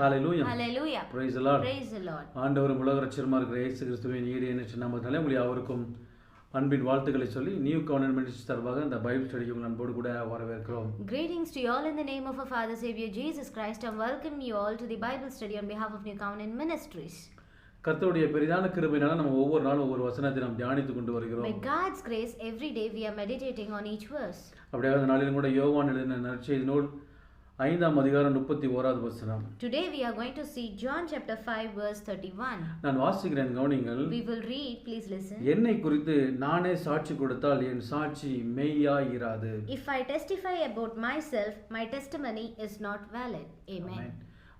Hallelujah. Hallelujah. Praise the Lord. Praise the Lord. ஆண்டவரும் உலக ரட்சகருமா இருக்கிற இயேசு கிறிஸ்துவின் ஈடு இணைச்ச நாமத்தினாலே உங்களை யாவருக்கும் அன்பின் வாழ்த்துக்களை சொல்லி நியூ கவர்னமெண்ட் மினிஸ்ட்ரி சார்பாக இந்த பைபிள் ஸ்டடிக்கு உங்கள் அன்போடு கூட வரவேற்கிறோம். Greetings to you all in the name of our Father Savior Jesus Christ, and welcome you all to the Bible study on behalf of New Covenant Ministries. கர்த்தருடைய பெரிதான கிருபையினால நம்ம ஒவ்வொரு நாளும் ஒவ்வொரு வசனத்தை நாம் தியானித்துக் கொண்டு வருகிறோம். By God's grace, every day we are meditating on each verse. அப்படியே அந்த நாளிலும் கூட யோவான் எழுதின நற்செய்தி நூல் 5ஆம் அதிகாரம் 31வது வசனம். Today we are going to see John chapter 5 verse 31. நான் வாசிக்கிறேன், கவனிங்கள். We will read, please listen. என்னை குறித்து நானே சாட்சி கொடுத்தால் என் சாட்சி மெய்யாய் இராது. If I testify about myself, my testimony is not valid. Amen.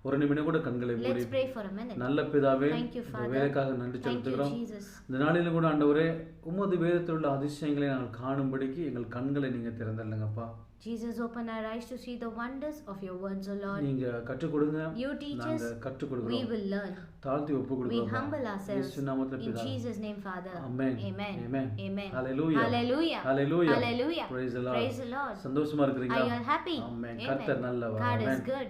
ஒரு நிமிடம் கூட கண்களை மூடி Let's pray for a minute. நல்ல பிதாவே, Thank you, Father. வேலைக்காக நன்றி Thank you, செலுத்துகிறோம். Jesus. இந்த நாளிலும் கூட ஆண்டவரே, உமது வேதத்தில் உள்ள அதிசயங்களை நாங்கள் காணும்படிக்கு எங்கள் கண்களை நீங்க திறந்தல்லுங்கப்பா. Jesus, open our eyes to see the wonders of your words, O Lord. நீங்க கற்றுக் கொடுங்க, You teach us, நாங்க கற்றுக் we கொடுக்கிறோம். will learn. தாழ்த்தி ஒப்பு We கொடுக்கிறோம். humble ourselves இயேசு நாமத்தில் in பிதாவே. Jesus' name, Father. Amen. Amen. Amen. Amen. Hallelujah. Hallelujah. Hallelujah. Hallelujah. Praise the Lord. Praise the Lord. சந்தோஷமா Are இருக்கிறீங்களா? you all happy? Amen. Amen. கர்த்தர் நல்லவர். God is Amen. good.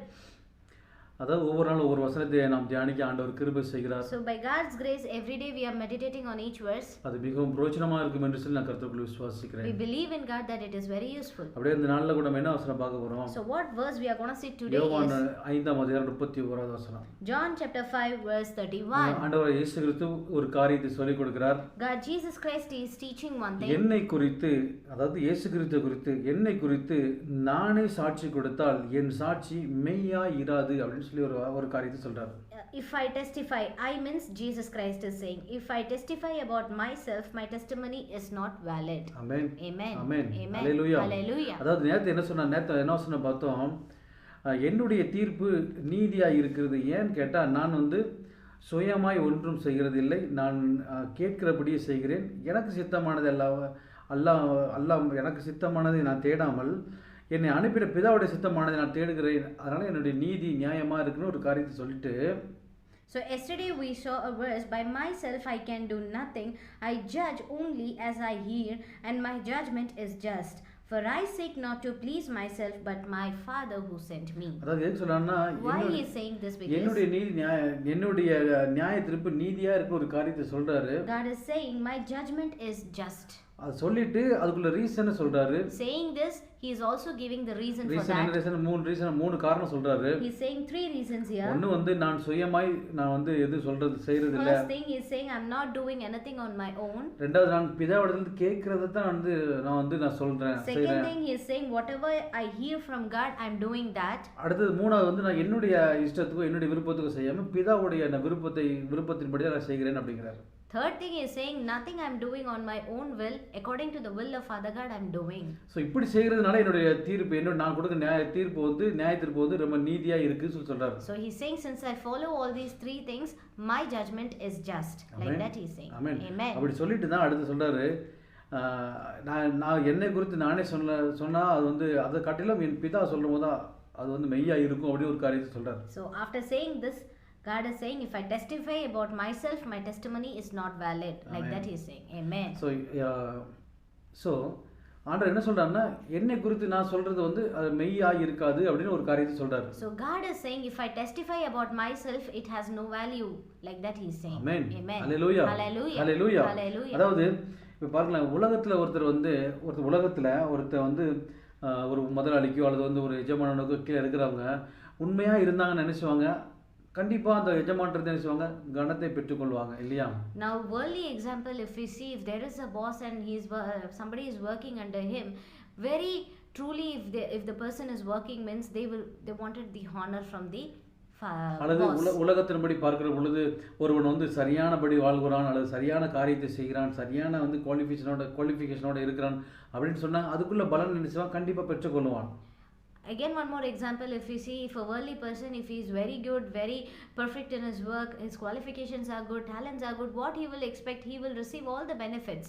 அதாவது ஒவ்வொரு நாளும் ஒவ்வொரு வசனத்தை நாம் தியானிக்க ஆண்டவர் கிருபை செய்கிறார். So by God's grace, every day we are meditating on each verse. அது மிகவும் பிரயோஜனமா இருக்கும் என்று சொல்லி நான் கர்த்தருக்குள் விசுவாசிக்கிறேன். We believe in God that it is very useful. அப்படியே இந்த நாள்ல கூட நம்ம என்ன வசனம் பார்க்க போறோம்? So what verse we are going to see today யோவான் is 5ஆம் அதிகாரம் 31வது வசனம். John chapter 5 verse 31. ஆண்டவர் இயேசு கிறிஸ்து ஒரு காரியத்தை சொல்லிக் கொடுக்கிறார். God Jesus Christ is teaching one thing. என்னை குறித்து, அதாவது இயேசு கிறிஸ்து குறித்து, என்னை குறித்து நானே சாட்சி கொடுத்தால் என் சாட்சி மெய்யாய் இராது அப்படின்னு சொல்லி ஒரு காரியத்தை சொல்றார். If I testify, I means Jesus Christ is saying, if I testify about myself, my testimony is not valid. Amen. Amen. Amen. Amen. Hallelujah. Hallelujah. அதாவது நேத்து என்ன சொன்ன பார்த்தோம், என்னுடைய தீர்ப்பு நீதியாய் இருக்கிறது. ஏன்னு கேட்டா, நான் சுயமாய் ஒன்றும் செய்கிறதில்லை, நான் கேட்கிறபடியே செய்கிறேன். எனக்கு சித்தமானது அல்லாஹ் எனக்கு சித்தமானதை நான் தேடாமல் என்னை அனுப்பின பிதாவுடைய சித்தமானதை நான் தேடுகிறேன். அதனால என்னுடைய நீதி நியாயமா இருக்குன்னு ஒரு காரியத்தை சொல்லிட்டு, So yesterday we saw a verse, by myself I can do nothing, I judge only as I hear, and my judgment is just. For I seek not to please myself, but my Father who sent me. அதாவது எதுக்கு சொல்றாருன்னா, Why he is saying this? Because என்னுடைய நியாய தீர்ப்பு நீதியா இருக்கிற ஒரு காரியத்தை சொல்றாரு. God is saying my judgment is just. அது சொல்லிட்டு அதுக்குள்ள ரீசன் சொல்றாரு. Saying this, he is also giving the reason for that. மூணு காரணம் சொல்றாரு. He is saying three reasons here. ஒன்னு நான் சுயமாய் நான் எது செய்யறது இல்ல. First thing he is saying, I'm not doing anything on my own. ரெண்டாவது, நான் பிதாவிடத்துல கேக்குறத தான் நான் சொல்றேன். Second thing he is saying, whatever I hear from God, I'm doing that. அடுத்தது மூணாவது, நான் என்னுடைய இஷ்டத்துக்கும் என்னுடைய விருப்பத்துக்கும் செய்யாம பிதாவுடைய விருப்பத்தின்படி நான் செய்கிறேன் அப்படிங்கிறார். Third thing is saying, nothing I'm doing on my own will, according to the will of Father God I'm doing. So இப்படி செய்கிறதுனால என்னுடைய தீர்ப்பு நான் கொடுக்க நியாய தீர்ப்பு ரொம்ப நீதியா இருக்குன்னு சொல்றாரு. So he's saying, since I follow all these three things, my judgment is just. Amen. Like that he's saying. Amen. Amen. அப்படி சொல்லிட்டு தான் அடுத்து சொல்றாரு, நான் என்னை குறித்து நானே சொன்னா அது அதை காட்டிலும் என் பிதா சொல்லும்போது அது மெய்யா இருக்கும் அப்படி ஒரு காரியத்தை சொல்றாரு. So after saying this, God is saying, if I testify about myself, my testimony is not valid. Like Amen. that he is saying. Amen. So ஆண்டவர் என்ன சொல்றாருன்னா, என்னை குறித்து நான் சொல்றது அது மெய்யா இருக்காது அப்படின்னு ஒரு காரியத்தை சொல்றாரு. So God is saying, if I testify about myself, it has no value. Like that he is saying. Amen. Amen. Hallelujah. Hallelujah. Hallelujah. Hallelujah. அதாவது இப்ப பாருங்களேன், உலகத்துல ஒருத்தர் ஒரு முதலாளிக்கோ அல்லது ஒரு எஜமானனுக்கோ கீழே இருக்கிறவங்க உண்மையா இருந்தாங்கன்னு நினைச்சுவாங்க, கண்டிப்பா அந்த எஜமானத்தை நினைச்சுவாங்க கணத்தை பெற்றுக்கொள்வாங்க இல்லையா? Now worldly example, if we see, if there is a boss and somebody is working under him, very truly if the person is working means they wanted the honor from the அல்லது உலகத்தின்படி பார்க்கிற பொழுது ஒருவன் சரியானபடி வாழ்கிறான் அல்லது சரியான காரியத்தை செய்கிறான், சரியான குவாலிஃபிகேஷனோட இருக்கிறான் அப்படின்னு சொன்னா அதுக்குள்ள பலன் நினைச்சுவான், கண்டிப்பா பெற்றுக்கொள்வான். Again, one more example, if we see, if a worldly person, if he is very good, very perfect in his work, his qualifications are good, talents are good, what he will expect, he will receive all the benefits.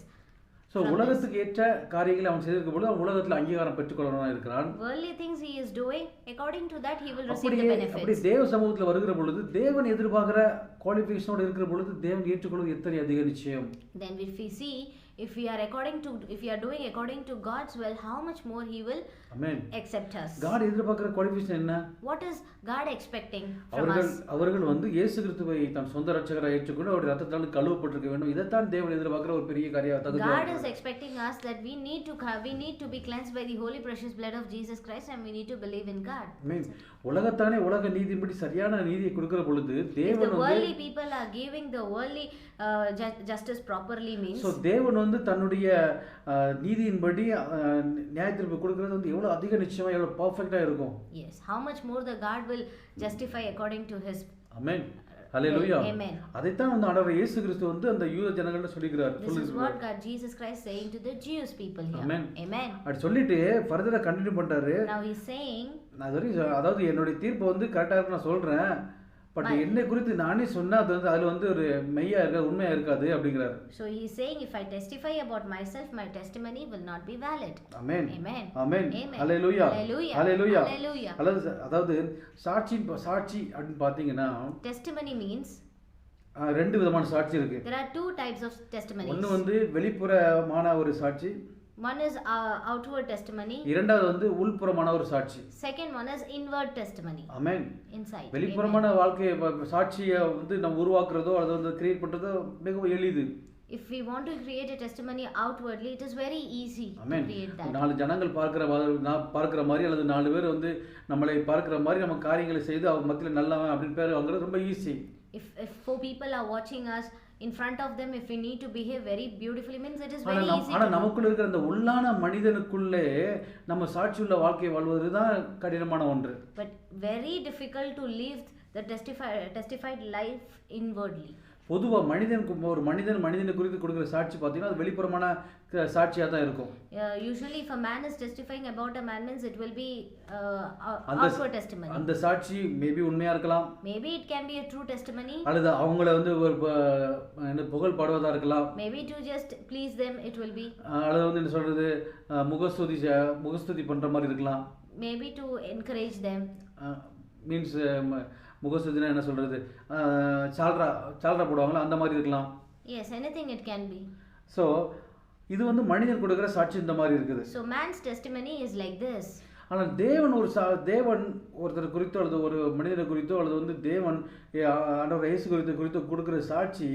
So உலகத்துக்கு ஏற்ற காரியங்களை அவன் செய்திருக்கும் பொழுது உலகத்துல அங்கீகாரம் பெற்றுக்கொள்ளவனா இருக்கிறான். Worldly things he is doing, according to that he will receive the benefits. அப்படி தேவ சமூகத்துல வருகிற பொழுது, தேவன் எதிர்பார்க்கிற குவாலிஃபிகேஷனோட இருக்கிற பொழுது தேவன் ஏற்றுக்கொள்வது எத்தனை அதிக நிச்சயம். Then if we see, if we are doing according to God's will, how much more He will amen. accept us. God எதிர்பார்க்கிற குவாலிஃபிகேஷன் என்ன? What is God expecting from us? அவர்கள் வந்து இயேசு கிறிஸ்துவை தம் சொந்த இரட்சகராக ஏற்றுக்கொண்டு அவருடைய இரத்தத்தால் கழுவப்பட்டிருக்க வேண்டும். இதைத்தான் தேவன் எதிர்பார்க்கிற ஒரு பெரிய காரியம் தகுதி. God is expecting us that we need to be cleansed by the holy precious blood of Jesus Christ, and we need to believe in God. ஆமென். உலக நீதியின்படி சரியான நீதியை கொடுக்கிற பொழுது If தேவன் the வந்து worldly people are giving the worldly justice properly means, so தேவன் வந்து தன்னுடைய நீதியின்படி நியாயத்தீர்ப்பு கொடுக்கிறது வந்து எவ்வளவு அதிக நிச்சயமா எவ்வளவு பெர்ஃபெக்ட்டா இருக்கும். yes, how much more the God will justify according to His. Amen. Hallelujah. Amen. அதைத்தான் வந்து ஆண்டவர் இயேசு கிறிஸ்து வந்து அந்த யூத ஜனங்கள்ட்ட சொல்லிக்கிறார். This is what God Jesus Christ saying to the Jewish people here. Amen. Amen. அப்படி சொல்லிட்டு ஃபர்தரா கண்டினியூ பண்றாரு. Now He's saying, அதாவது என்னுடைய தீர்ப்பு வந்து கரெக்டா இருக்கு நான் சொல்றேன், பட் என்னை குறித்து நானே சொன்னா அது வந்து அதுல வந்து ஒரு மெய்யா இருக்காது, உண்மையா இருக்காது அப்படிங்கிறாரு. So he is saying, if I testify about myself, my testimony will not be valid. Amen. Amen. Amen. Amen. Hallelujah. Hallelujah. Hallelujah. Hallelujah. அதாவது சாட்சி அப்படின்னு பாத்தீங்கன்னா Testimony means ரெண்டு விதமான சாட்சி இருக்கு. there are two types of testimonies. ஒன்னு வந்து வெளிப்புறமான ஒரு சாட்சி, one is outward testimony. இரண்டாவது வந்து உள்புறமான ஒரு சாட்சி. Second one is inward testimony. Amen. Inside. வெளிப்புறமான வாழ்க்கையை சாட்சியை வந்து நம்ம உருவாக்குறதோ அல்லது வந்து கிரியேட் பண்றதோ மிகவும் எளிது. If we want to create a testimony outwardly, it is very easy to create that. நாலு ஜனங்கள் பார்க்கிற மாதிரி அல்லது நாலு பேர் வந்து நம்மளை பார்க்கிற மாதிரி நம்ம காரியங்களை செய்து அவங்க மத்தியில நல்லவன் அப்படின்னு பேர் வாங்குறது ரொம்ப easy. If four people are watching us, in front of them, if we need to behave very beautifully, means it is very easy. ஆனா நமக்குள்ள இருக்கிற அந்த உள்ளான மனிதனுக்குள்ளே நம்ம சாட்சியுள்ள வாழ்க்கை வாழ்வதுதான் கடினமான ஒன்று. But very difficult to live the testified life inwardly. பொதுவா ஒரு மனிதனை குறித்து கொடுக்கிற சாட்சி பார்த்தீங்கன்னா அது வெளிப்புறமான சாட்சியா தான் இருக்கும். Usually if a man is testifying about a man, means it will be outward testimony. அந்த சாட்சி மேபி உண்மையா இருக்கலாம். Maybe it can be a true testimony. அல்லது அவங்கள வந்து புகழ் பாடுவதா இருக்கலாம். Maybe to just please them it will be. அல்லது வந்து என்ன சொல்றது முகஸ்துதி பண்ற மாதிரி இருக்கலாம். Maybe to encourage them. Means முகஸ்துதினா என்ன சொல்றது சால்ரா போடுவாங்களா அந்த மாதிரி இருக்கலாம். Yes, anything it can be. So இது வந்து மனிதன் கொடுக்கிற சாட்சி இந்த மாதிரி இருக்குது. So man's testimony is like this. ஆனால் தேவன் ஒருத்தர் குறித்தோ அல்லது ஒரு மனிதனை குறித்தோ அல்லது வந்து தேவன் ஆண்டவர் இயேசு குறித்து கொடுக்கிற சாட்சி.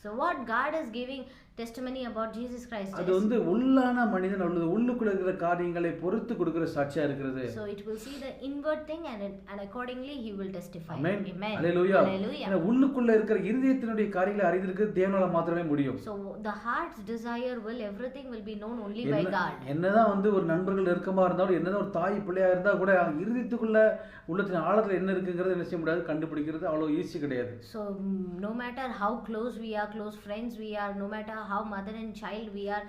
So what God is giving testimony about Jesus Christ அது வந்து உள்ளான மனிதன் அல்லது உள்ளுக்குள்ள இருக்கிற காரியங்களை பொறுத்து கொடுக்கிற சாட்சியா இருக்கிறது. So it will see the inward thing and accordingly he will testify. Amen. Amen. Hallelujah. Hallelujah. உள்ளுக்குள்ள இருக்கிற இருதயத்தினுடைய காரியங்களை அறிந்திருக்கிறது தேவனால மாத்திரமே முடியும். So the heart's desire everything will be known only by God. என்னதான் வந்து ஒரு நண்பர்கள் நெருக்கமா இருந்தாலும் என்னதான் ஒரு தாய் பிள்ளையா இருந்தா கூட இருதயத்துக்குள்ள உள்ளத்தின் ஆழத்துல என்ன இருக்குங்கிறது என்ன செய்ய முடியாது, கண்டுபிடிக்கிறது அவ்வளவு ஈஸி கிடையாது. So no matter how close we are, close friends we are, no matter how mother and child we are,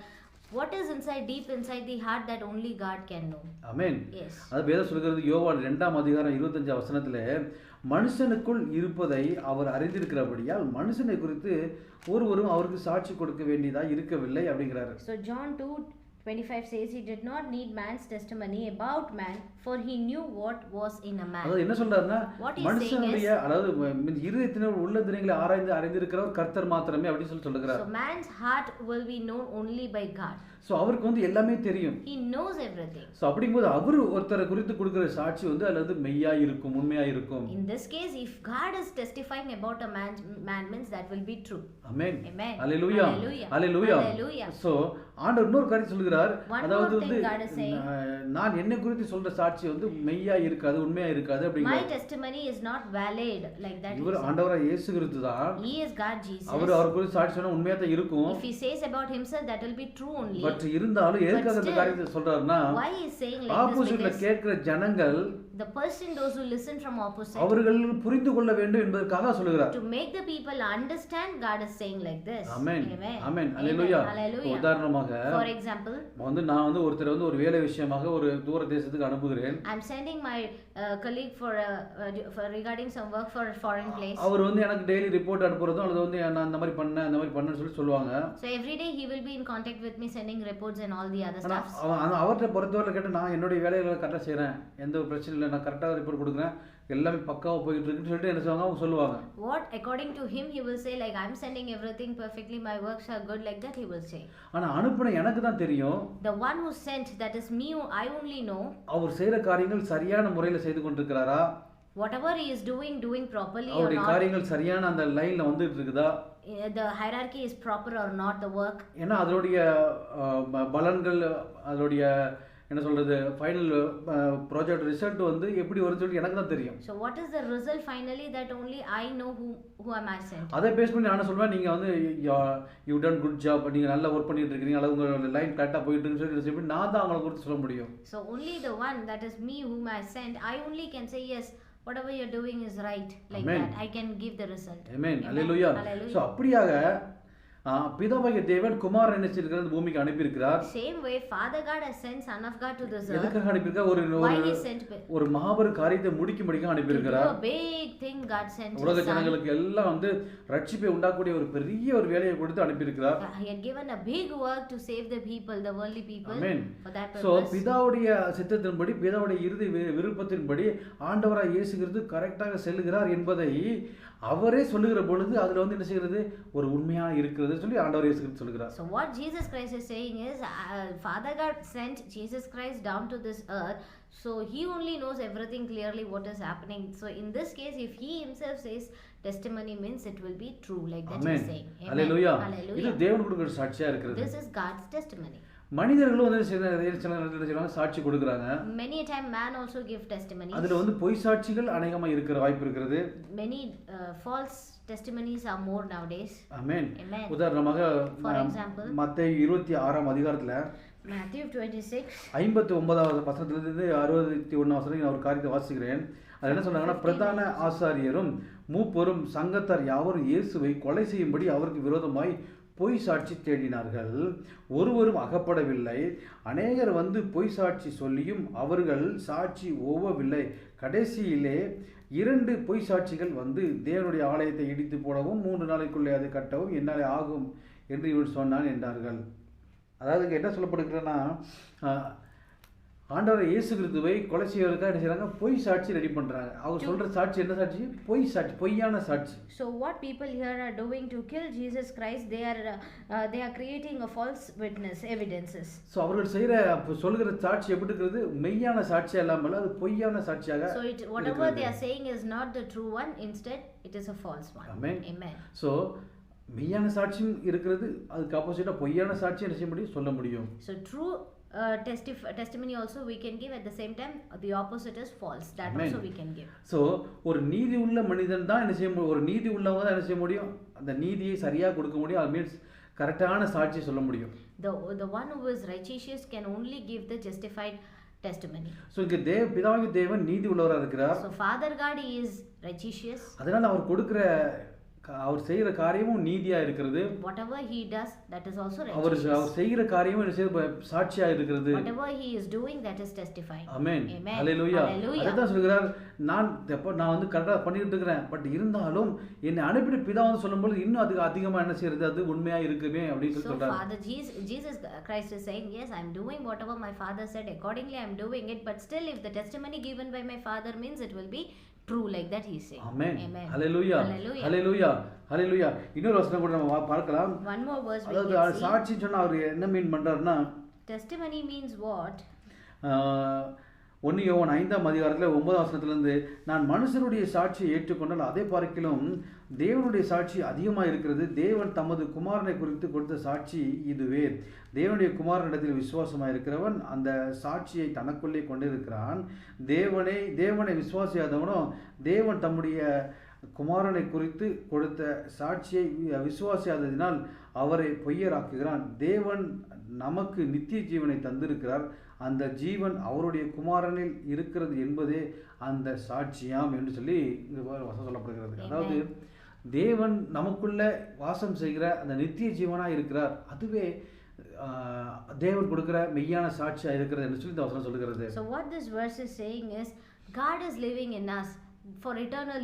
what is deep inside the heart, that only God can know. Amen. Yes. அது வேதம் சொல்கிறது யோவான் 2:25 மனுஷனுக்குள் இருப்பதை அவர் அறிந்திருக்கிறபடியால் மனுஷனை குறித்து ஒருவரும் அவருக்கு சாட்சி கொடுக்க வேண்டியதா இருக்கவில்லை அப்படிங்கிறாரு. So John 2:25 says he did not need man's testimony about man, for he knew what was in a man. அதாவது என்ன சொல்றாருன்னா மனுஷனுடைய அதாவது இருதயத்தின் உள்ள தினங்களை அறிந்திருக்கிறவர் கர்த்தர் மாத்திரமே அப்படி சொல்லுகிறார். So man's heart will be known only by God. So அவருக்கு வந்து எல்லாமே தெரியும். He knows everything. சோ அப்படிங்கும்போது அவர் ஒருத்தரை குறித்து கொடுக்கிற சாட்சி வந்து அல்லது மெய்யா இருக்கும், உண்மையா இருக்கும். In this case, if God is testifying about a man means that will be true. Amen. Amen. Hallelujah. Hallelujah. Hallelujah. So ஆண்டவர் இன்னொரு காரியம் சொல்கிறார். அதாவது வந்து நான் என்னை குறித்து சொல்ற சாட்சி வந்து மெய்யா இருக்காது, உண்மையா இருக்காது அப்படிங்கிறார். My testimony is not valid like that. இவர் ஆண்டவராகிய இயேசு கிறிஸ்து தான். He is God Jesus. அவர் குறித்து சாட்சி சொன்னா உண்மையா தான் இருக்கும். If he says about himself, that will be true only. But இருந்தாலும் எதுக்காக இந்த காரியத்தை சொல்றாருன்னா why he is saying like this? ஆப்போசிட்ல கேட்கிற ஜனங்கள், the person, those who listen from opposite, அவர்கள் புரிந்து கொள்ள வேண்டும் என்பதற்காக சொல்கிறார். to make the people understand, God is saying like this. Amen. Amen. Amen. Hallelujah. உதாரணமாக for example, நான் வந்து ஒருத்தர் வந்து ஒரு வேலை விஷயமாக ஒரு தூர தேசத்துக்கு அனுப்புகிறேன். I am sending my colleague for regarding some work for a foreign place. அவர் வந்து எனக்கு டெய்லி ரிப்போர்ட் அனுப்புறதும் அது வந்து நான் அந்த மாதிரி பண்ணேன்னு சொல்லி சொல்லுவாங்க. So every day he will be in contact with me, sending reports and all the other stuff. அவர்ட்ட பொறுத்தவரை கேட்ட நான் என்னோட வேலைகளை கரெக்டா செய்றேன், எந்த ஒரு பிரச்சனை இல்லை, நான் கரெக்டா ரிப்போர்ட் கொடுக்குறேன், எல்லாமே பக்காவாக போயிட்டு இருக்குன்னு சொல்லிட்டு என்ன செய்வாங்க, அவங்க சொல்லுவாங்க. What according to him he will say like I'm sending everything perfectly, my works are good, like that he will say. ஆனா அனுப்புன எனக்கு தான் தெரியும், The one who sent, that is me, who I only know அவர் செய்யற காரியங்கள் சரியான முறையில் செய்து கொண்டிருக்கிறாரா, whatever he is doing properly or அவருடைய not, காரியங்கள் சரியான அந்த லைன்ல வந்துட்டு இருக்குதா, the hierarchy is proper or not, the work. ஏன்னா அதனுடைய பலன்கள், அதனுடைய என்ன சொல்றது, ஃபைனல் ப்ராஜெக்ட் ரிசல்ட் வந்து எப்படி வரும்னு சொல்லிட்டு எனக்கு தான் தெரியும். So what is the result finally, that only I know who am I sent. அதை பேஸ் பண்ணி நான் சொல்வேன், நீங்க வந்து யூ டன் குட் ஜாப், நீங்க நல்லா ஒர்க் பண்ணிட்டு இருக்கீங்க, அல்லது உங்களோட லைன் கரெக்டாக போயிட்டு இருக்குன்னு சொல்லி நான் தான் அவங்களை குறித்து சொல்ல முடியும். So only the one, that is me, whom I sent, I only can say yes, whatever you're doing is right, like Amen. that I can give the result. Amen. Hallelujah. So அப்படியாக பிதாவாகிய தேவன் குமாரன் என்ன செய்திருக்கிறார், பூமிக்கு அனுப்பி இருக்கிறார். Same way Father God has sent Son of God to this earth. எதுக்காக அனுப்பி இருக்கார், ஒரு மாபெரும் காரியத்தை முடிக்க அனுப்பி இருக்கிறார். A big thing God sent. உலக ஜனங்களுக்கு எல்லாம் வந்து ரட்சிப்பை உண்டாக்கக்கூடிய ஒரு பெரிய ஒரு வேலையை கொடுத்து அனுப்பி இருக்கிறார். He had given a big work to save the people, the worldly people. Amen. For that purpose. So பிதாவுடைய சித்தத்தின்படி, பிதாவுடைய இறுதி விருப்பத்தின்படி ஆண்டவராய் இயேசு கிறிஸ்து கரெக்டாக செல்லுகிறார் என்பதை அவரே சொல்லுகிற பொழுது அதுல வந்து என்ன செய்கிறது, ஒரு உண்மையா இருக்கிறது சொல்லி ஆண்டவர் இயேசு கிறிஸ்து சொல்லுகிறார். So what Jesus Christ is saying is Father God sent Jesus Christ down to this earth, so he only knows everything clearly what is happening. So in this case, if he himself says testimony, means it will be true, like that he is saying. Amen. Hallelujah. Hallelujah. இது தேவன் கொடுக்கிற சாட்சியா இருக்கிறது. This is God's testimony. மனிதர்களும் வந்து சில நேரத்துல சாட்சி கொடுக்குறாங்க. Many a time man also give testimonies. அதுல வந்து பொய் சாட்சிகள் அநேகமா இருக்கிற வாய்ப்பு இருக்கிறது. Many false testimonies are more nowadays. Amen. Amen. உதாரணமாக For example, மத்தேயு 26ஆம் அதிகாரத்துல Matthew 26 59வது வசனத்திலிருந்து 61 வசனம் நான் ஒரு காரியத்தை வாசிக்கிறேன். அது என்ன சொல்றாங்கன்னா, பிரதான ஆசாரியரும் மூப்பரும் சங்கத்தார் யாவரும் இயேசுவை கொலை செய்யும்படி அவருக்கு விரோதமாய் பொய் சாட்சி தேடினார்கள், ஒருவரும் அகப்படவில்லை. அநேகர் வந்து பொய் சாட்சி சொல்லியும் அவர்கள் சாட்சி ஓவவில்லை. கடைசியிலே 2 பொய் சாட்சிகள் வந்து தேவனுடைய ஆலயத்தை இடித்து போடவும் 3 நாளைக்குள்ளே அதை கட்டவும் என்னாலே ஆகும் என்று இவள் சொன்னான் என்றார்கள். அதாவது என்ன சொல்லப்படுகிறன்னா, ஆண்டவர் இயேசு கிறிஸ்துவை கொலை செய்வதற்காக என்ன செய்றாங்க, பொய் சாட்சி ரெடி பண்றாங்க. அவங்க சொல்ற சாட்சி என்ன சாட்சி, பொய் சாட்சி, பொய்யான சாட்சி. So what people here are doing to kill Jesus Christ, they are creating a false witness evidences. So அவர்கள் சொல்கிற சாட்சி எப்படி இருக்கிறது, மெய்யான சாட்சியா இல்லாமல் அது பொய்யான சாட்சியாக. So whatever they are saying is not the true one, instead it is a false one. Amen. Amen. So மெய்யான சாட்சியும் இருக்கிறது, அதுக்கு ஆப்போசிட்டா பொய்யான சாட்சி என்ன செய்ய முடியும், சொல்ல முடியும். So true testimony also we can give, at the same time the opposite is false, that Amen. Also we can give. So ஒரு நீதி உள்ள மனிதன் தான் என்ன செய்ய முடியும், ஒரு நீதி உள்ளவங்க தான் என்ன செய்ய முடியும், அந்த நீதியை சரியா கொடுக்க முடியும். அது மீன்ஸ் கரெக்டான சாட்சி சொல்ல முடியும். The one who is righteous can only give the justified testimony. So இங்க பிதாவாகிய தேவன் நீதி உள்ளவராக இருக்கிறார். So Father God is righteous. அதனால அவர் செய்கிற காரியமும் நீதியா இருக்கிறது. Whatever he does, that is also righteous. அவர் செய்கிற காரியமும் சாட்சியா இருக்கிறது. Whatever he is doing, that is testifying. Amen. Amen. Hallelujah. அதான் சொல்கிறார், நான் வந்து கரெக்டா பண்ணிட்டு இருக்கிறேன், பட் இருந்தாலும் என்னை அனுப்பின பிதா வந்து சொல்லும்போது இன்னும் அதுக்கு அதிகமா என்ன செய்யறது, அது உண்மையா இருக்குமே அப்படின்னு சொல்றாரு. So Father Jesus Christ is saying, yes, I am doing whatever my Father said, accordingly I am doing it, but still if the testimony given by my Father means, it will be true, like that he is saying. Amen. Amen. Hallelujah. Hallelujah. Hallelujah. இன்னொரு வசனம் கூட நம்ம பார்க்கலாம். One more verse. அதாவது சாட்சி சொன்னா அவர் என்ன மீன் பண்றாருன்னா, testimony means what? 1 யோவான் 5ஆம் அதிகாரத்தில் 9ஆம் வசனத்திலிருந்து, நான் மனுஷருடைய சாட்சியை ஏற்றுக்கொண்டால் அதை பார்க்கிலும் தேவனுடைய சாட்சி அதிகமாக இருக்கிறது. தேவன் தமது குமாரனை குறித்து கொடுத்த சாட்சி இதுவே. தேவனுடைய குமாரனிடத்தில் விசுவாசமாக இருக்கிறவன் அந்த சாட்சியை தனக்குள்ளே கொண்டிருக்கிறான். தேவனை விசுவாசியாதவனும் தேவன் தம்முடைய குமாரனை குறித்து கொடுத்த சாட்சியை விசுவாசியாததினால் அவரை பொய்யராக்குகிறான். தேவன் நமக்கு நித்திய ஜீவனை தந்திருக்கிறார், அந்த ஜீவன் அவருடைய குமாரனில் இருக்கிறது என்பதே அந்த சாட்சியாம் என்று சொல்லி வசனம் சொல்லப்படுகிறது. அதாவது தேவன் நமக்குள்ள வாசம் செய்கிற அந்த நித்திய ஜீவனாக இருக்கிறார், அதுவே தேவன் கொடுக்கிற மெய்யான சாட்சியா இருக்கிறது என்று சொல்லி இந்த வசனம் சொல்லுகிறது. So what this verse is saying is, God is living in us for eternal.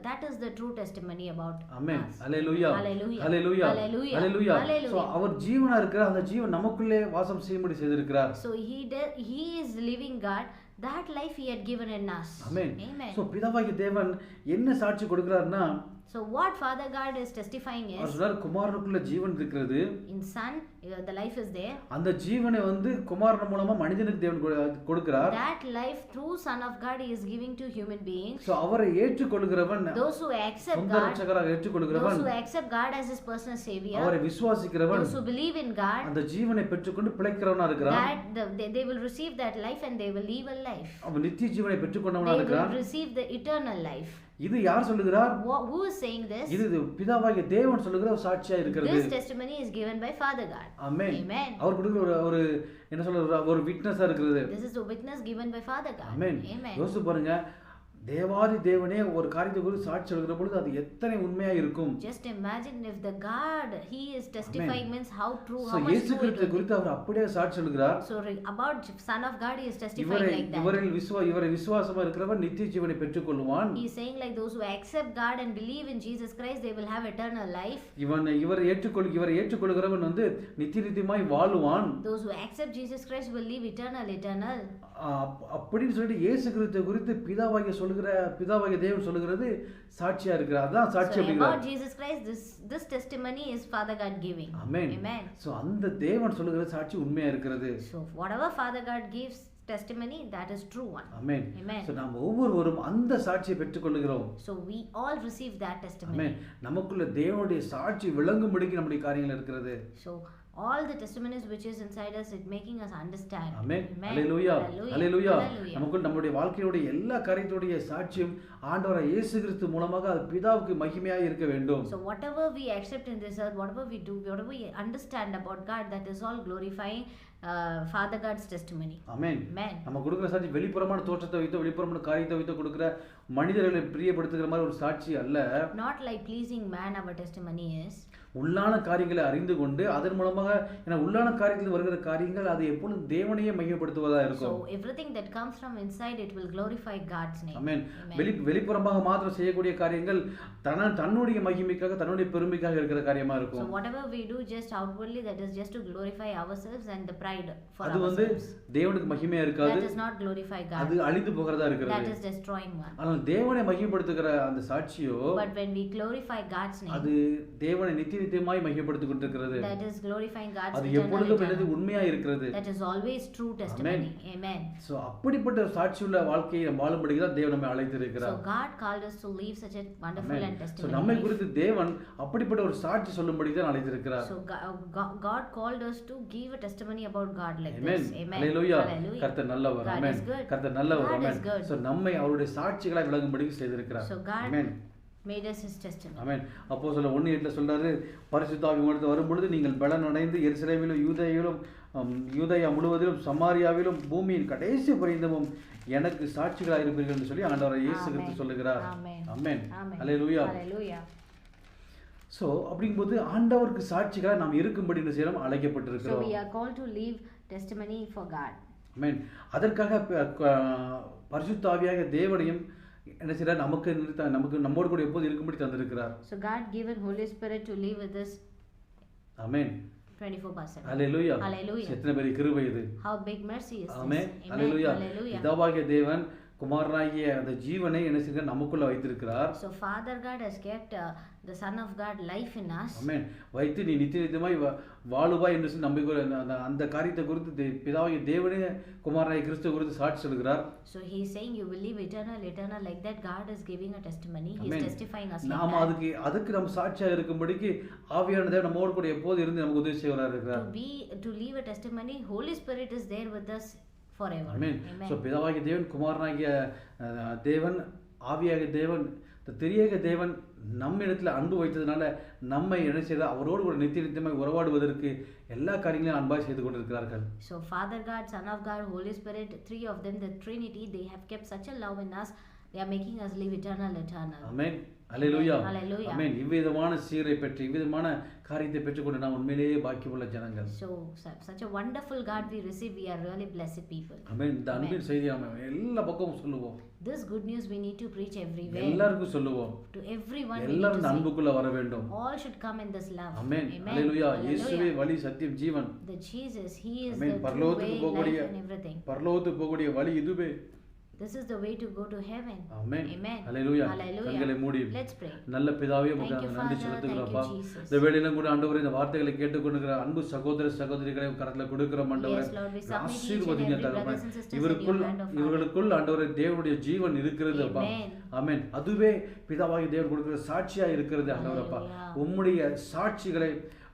That is the true testimony about Amen. us. Hallelujah. Hallelujah. Hallelujah. Hallelujah. Hallelujah. Hallelujah. So அவர் ஜீவனா இருக்கிறார், அந்த ஜீவன் நமக்குள்ளே வாசம் செய்யும்படி செய்திருக்கிறார். So he is living God, that life he had given in us. Amen. Amen. So பிதாவாகிய தேவன் என்ன சாட்சி கொடுக்கிறார்னா, So what Father God is testifying our is, சொல்றார் குமாரனுக்குள்ள ஜீவன் இருக்கிறது, in Son, the life is there. அந்த ஜீவனை குமாரன் மூலமா மனிதனுக்கு தேவன் கொடுக்கிறார். That life through Son of God he is giving to human beings. So அவரை ஏற்றுக்கொள்கிறவன், Those who accept சொந்த God, இரட்சகராக ஏற்றுக்கொள்கிறவன், those who accept God as his personal savior, அவரை விசுவாசிக்கிறவன் those who believe in God, அந்த ஜீவனை பெற்றுக்கொண்டு பிழைக்கிறவனா இருக்கிறான். they will receive that life and they will live a life. அவன் நித்திய ஜீவனை பெற்றுக்கொண்டவனா They இருக்கிறான். will receive the eternal life. இது யார் சொல்லுகிறார்? Who is saying this? இது பிதாவாகிய தேவன் சொல்லுகிற ஒரு சாட்சியா இருக்கிறது. This testimony is given by Father God. Amen. Amen. அவர் கொடுக்கிற ஒரு என்ன சொல்ற ஒரு விட்னஸா இருக்கிறது. This is a witness given by Father God. Amen. Amen. யோசிச்சு பாருங்க, தேவாதி தேவனே ஒரு காரியத்தை குறித்து சாட்சி சொல்கிற பொழுது அது எத்தனை உண்மையா இருக்கும். Just imagine if the God he is testifying means how true, So how much இயேசு true it Kristu will be. குறித்து அவர் அப்படியே சாட்சி சொல்கிறார். So about Son of God he is testifying like that. இவரை விசுவாசமா இருக்கிறவன் நித்திய ஜீவனை பெற்றுக்கொள்வான். He is saying like those who accept God and believe in Jesus Christ they will have eternal life. இவரை ஏற்றுக்கொள்கிறவன் நித்தியமாய் வாழுவான். Those who accept Jesus Christ will live eternal. அப்படின்னு சொல்லிட்டு இயேசு கிறிஸ்து குறித்து பிதாவாகிய தேவன் சொல்லுகிறது சாட்சியா இருக்கிறார். அதான் சாட்சி அப்படிங்கிறார். About Jesus Christ this testimony is Father God giving. Amen. Amen. So அந்த தேவன் சொல்லுகிற சாட்சி உண்மையா இருக்கிறது. So whatever Father God gives testimony that is true one. Amen. Amen. So நாம் ஒவ்வொருவரும் அந்த சாட்சியை பெற்றுக்கொள்கிறோம். So we all receive that testimony. ஆமென். நமக்குள்ள தேவனுடைய சாட்சி விளங்கும்படிக்கு நம்முடைய காரியங்கள் இருக்கிறது. So all the testimonies which is inside us it making us understand. Amen. Amen. Hallelujah. Hallelujah. Hallelujah. Hallelujah. நமக்குள்ள நம்முடைய வாழ்க்கையோட எல்லா காரியத்தோட சாட்சியும் ஆண்டவராகிய இயேசு கிறிஸ்து மூலமாக அது பிதாவுக்கு மகிமையாக இருக்க வேண்டும். So whatever we accept in this earth, whatever we do, whatever we understand about God, that is all glorifying Father God's testimony. Amen. Amen. நம்ம கொடுக்கிற சாட்சி வெளிப்புறமான தோற்றத்தை வைத்து வெளிப்புறமான காரியத்தை வைத்து கொடுக்கிற மனிதர்களை பிரியப்படுத்துகிற மாதிரி ஒரு சாட்சி அல்ல. Not like pleasing man our testimony is. உள்ளான காரியங்களை அறிந்து கொண்டு அதன் மூலமாக உள்ளான காரியத்தில் வருகிற காரியங்கள் அது எப்பொழுதும் தேவனையே மையப்படுத்துவதா இருக்கும். So everything that comes from inside it will glorify God's name. ஆமென். வெளிப்புறமாக மாத்திரம் செய்யக்கூடிய காரியங்கள் தன்னுடைய மகிமைக்காக தன்னுடைய பெருமைக்காக இருக்கிற காரியமா இருக்கும். So whatever we do just outwardly that is just to glorify ourselves and the pride for அது ourselves. தேவனுக்கு மகிமையா இருக்காது. That is not glorify God. அது அழிந்து போகிறதா இருக்கிறது. That is destroying one. ஆனால் தேவனை மகிமைப்படுத்துகிற அந்த சாட்சியோ But when we glorify God's name, அது தேவனை நித்தியமாய் மகிமைப்படுத்திக் கொண்டிருக்கிறது. that is glorifying God's அது eternal எப்பொழுதும் உண்மையா இருக்கிறது. that is always true testimony. Amen. So அப்படிப்பட்ட சாட்சியுள்ள வாழ்க்கையை நாம் வாழும்படிக்கு தான் தேவன் நம்மை அழைத்திருக்கிறார். So God called us to live such a wonderful and so testimony நம்மை life. குறித்து தேவன் அப்படிப்பட்ட ஒரு சாட்சி சொல்லும்படிக்கு தான் அழைத்திருக்கிறார். So God called us to give a testimony about God like Amen. this. Amen. Hallelujah. Hallelujah. கர்த்தர் நல்லவர். God Amen. is good. கர்த்தர் நல்லவர். God is Amen. good. So நம்மை அவருடைய சாட்சிகளாய் விளங்கும்படிக்கு செய்திருக்கிறார். So God Amen. made us his testimony. ஆமென். அப்போஸ்தலர் 1:8 சொல்றாரு, பரிசுத்த ஆவி உங்களிடத்தில் வரும்பொழுது நீங்கள் பலன் அடைந்து எருசலேமிலும் யூதேயா முழுவதிலும் சமாரியாவிலும் பூமியின் கடைசி பரியந்தமும் எனக்கு சாட்சிகளாக இருப்பீர்கள் என்று சொல்லி ஆண்டவர் இயேசு கிறிஸ்து சொல்லுகிறார். ஆமென். ஹalleluya. Hallelujah. சோ அப்படிங்கும்போது ஆண்டவருக்கு சாட்சிகளாக நாம் இருக்கும்படி என்ன செய்யணும், So அழைக்கப்பட்டிருக்கிறோம். we are called to live testimony for God. ஆமென். அதற்காக பரிசுத்த ஆவியாகிய தேவனையும் என்ன செய்யறார், நமக்கு நம்மோடு கூட எப்போது இருக்கும்படி தந்திருக்கிறார். So God given Holy Spirit to live with us. Amen. 24/7. Hallelujah. Hallelujah. எத்தனை பெரிய கிருபை இது. How big mercy is this. Amen. Amen. Hallelujah. Hallelujah. பிதாவாகிய தேவன் குமாரனாகிய அந்த ஜீவனை என்ன செய்கிறார், நமக்குள்ள வைத்திருக்கிறார். So Father God has kept the Son of God life in us. ஆமென். வைத்து நீ நித்தியமாய் வாழுவாய் என்று சொல்லி நம்பிக்கை அந்த காரியத்தை குறித்து பிதாவாகிய தேவனே குமாரனாகிய கிறிஸ்து குறித்து சாட்சி சொல்கிறார். So he is saying you will live eternal like that. God is giving a testimony. He is testifying us. நாம அதுக்கு நம்ம சாட்சியாக இருக்கும்படிக்கு ஆவியான தேவன் நம்மோடு கூட எப்போது இருந்து நமக்கு உதவி செய்வராக இருக்கிறார். To leave a testimony, Holy Spirit is there with us forever. Amen. Amen. So பிதாவாகிய தேவன் குமாரனாகிய தேவன் ஆவியாகிய தேவன் திரியேக தேவன் நம்ம இடத்துல அன்பு வைத்ததுனால நம்மை என்ன செய்தார், அவரோடு கூட நித்தியமாய் உறவாடுவதற்கு எல்லா காரியங்களையும் அன்பாய் செய்து கொண்டிருக்கிறார்கள். So Father God, Son of God, Holy Spirit, three of them, the Trinity, they have kept such a love in us. They are making us live eternal. Amen. Hallelujah. Hallelujah. ஆமென். இவ்விதமான சீரை பெற்று இவ்விதமான காரியத்தை பெற்றுக்கொண்டு நாம் உண்மையிலேயே பாக்கியமுள்ள ஜனங்கள். So, such a wonderful God we receive. We are really blessed people. ஆமென். இந்த அன்பின் செய்தியை நாம் எல்லா பக்கமும் சொல்லுவோம். This good news we need to preach everywhere. எல்லாருக்கும் சொல்லுவோம். To everyone we need எல்லாரும் to இந்த say. அன்புக்குள்ள வர வேண்டும். All should come in this love. Amen. Amen. Hallelujah. Hallelujah. இயேசுவே வழி, சத்தியம், ஜீவன். The Jesus, He is amen. the true பரலோகத்துக்கு way, போகக்கூடிய life and everything. பரலோகத்துக்கு போகக்கூடிய வழி இதுவே. This is the way to go to heaven. Amen. Amen. Hallelujah. Hallelujah. கண்களை மூடி Let's pray. நல்ல பிதாவே Thank உமக்கு you, நன்றி Father. செலுத்துகிறோம்ப்பா. Thank you, Jesus. இந்த வேளையிலும் கூட ஆண்டவரே இந்த வார்த்தைகளை கேட்டுக்கொண்டிருக்கிற அன்பு சகோதர சகோதரிகளை கரத்துல கொடுக்கிறோம் ஆண்டவரே. Yes, Lord, we submit each and ஆசீர்வதிங்க every தகப்பனே. brothers and sisters in இவருக்குள் your hand, O Father. இவர்களுக்குள் ஆண்டவரே தேவனுடைய ஜீவன் இருக்கிறது அப்பா. Amen. ஆமென். அதுவே பிதாவாகிய தேவன் கொடுக்கிற சாட்சியா இருக்கிறது ஆண்டவரப்பா. Hallelujah. உம்முடைய சாட்சிகளை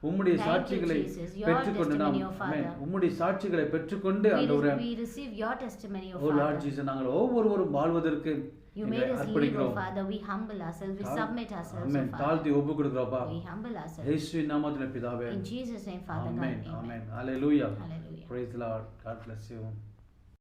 உம்முடைய Thank you, சாட்சிகளை Jesus. Your பெற்றுக்கொண்டு நாம் testimony, O Father. ஆமென். உம்முடைய சாட்சிகளை பெற்றுக்கொண்டு ஆண்டவரே. We receive your testimony, O O Lord Father. Jesus நாங்கள் ஒவ்வொருவரும் வாழ்வதற்கு You எங்களை made us live, O அர்ப்பணிக்கிறோம். Father. We humble ourselves. We submit ourselves, O amen. Father. தாழ்த்தி ஒப்பு கொடுக்கிறோம்ப்பா. We humble ourselves. இயேசுவின் நாமத்திலே பிதாவே. In Jesus' name, Father God. Amen. Amen. Amen. Hallelujah. Hallelujah. Praise the Lord. God bless you.